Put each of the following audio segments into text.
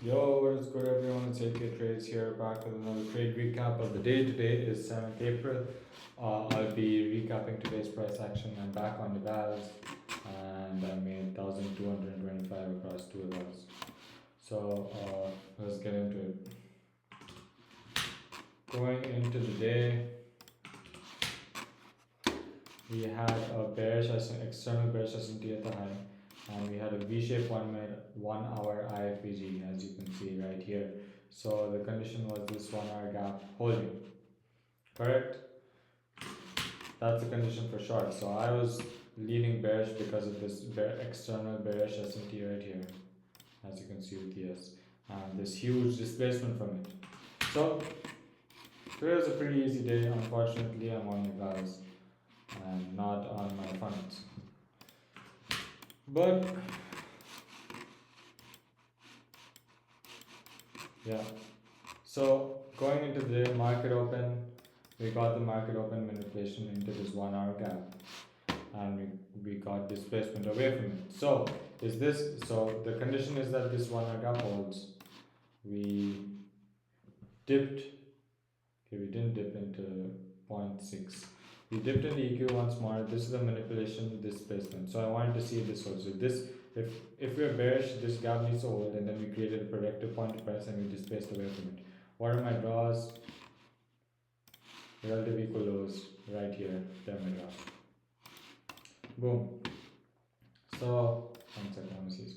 Yo, what is good everyone? It's AK Trades here, back with another trade recap of the day. Today is 7th April. I'll be recapping today's price action. I'm back on the Evals and I made 1,225 across two Evals. So let's get into it. Going into the day, we had a bearish external bearish S&T at the high, and we had a V-shaped 1 hour IFVG, as you can see right here. So the condition was this 1 hour gap holding, correct? That's the condition for short. So I was leaning bearish because of this external bearish S&T right here, as you can see with the S, and this huge displacement from it. So today was a pretty easy day. Unfortunately, I'm on Evals and not on my funds. But yeah, so going into the market open, we got the market open manipulation into this 1 hour gap, and we got displacement away from it. So the condition is that this 1 hour gap holds. We dipped, okay, we didn't dip into 0.6. We dipped into EQ once more. This is the manipulation displacement. So I wanted to see if this holds. So if we're bearish, this gap needs to hold, and then we created a productive point of price and we displaced away from it. What are my draws? Relative equal lows right here. They're my draws. Boom. So one second, let me see.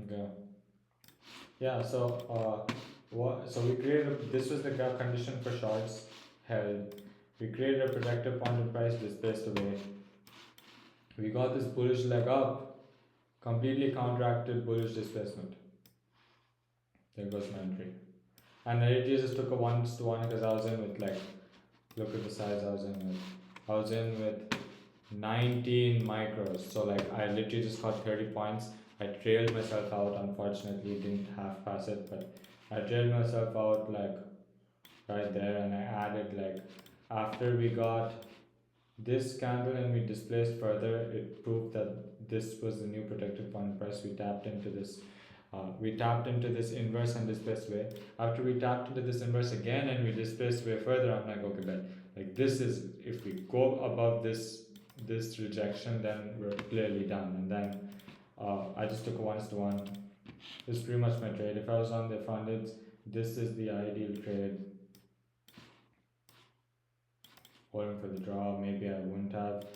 Okay. Yeah, so so we created this was the gap condition for shorts held. We created a protective point of price, displaced away. We got this bullish leg up, completely counteracted bullish displacement. There goes my entry. And I just took a 1:1 because I was in with look at the size I was in with. I was in with 19 micros. So I literally just got 30 points. I trailed myself out, unfortunately didn't half pass it, but I trailed myself out right there, and I added after we got this candle and we displaced further, it proved that this was the new protective point price. We tapped into this inverse and displaced away. After we tapped into this inverse again and we displaced way further, I'm like, okay, but this is, if we go above this rejection, then we're clearly done. And then I just took a 1:1. This is pretty much my trade. If I was on the funded, this is the ideal trade. Holding for the draw, maybe I wouldn't have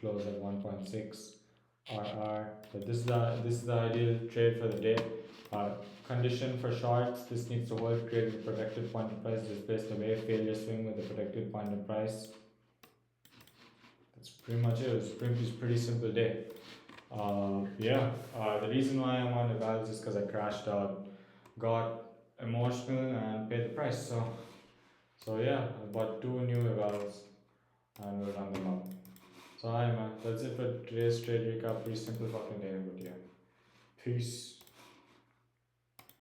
closed at 1.6 RR, but this is the ideal trade for the day. Condition for shorts, this needs to hold, create a protected point of price, displaced away, failure swing with a protected point of price. That's pretty much it. It's pretty simple day. The reason why I'm on Eval is because I crashed out, got emotional, and paid the price. So yeah, I bought 2 new Evals and we'll run them up. So hi man, that's it for today's trade recap. Pretty simple fucking day, but yeah. Peace.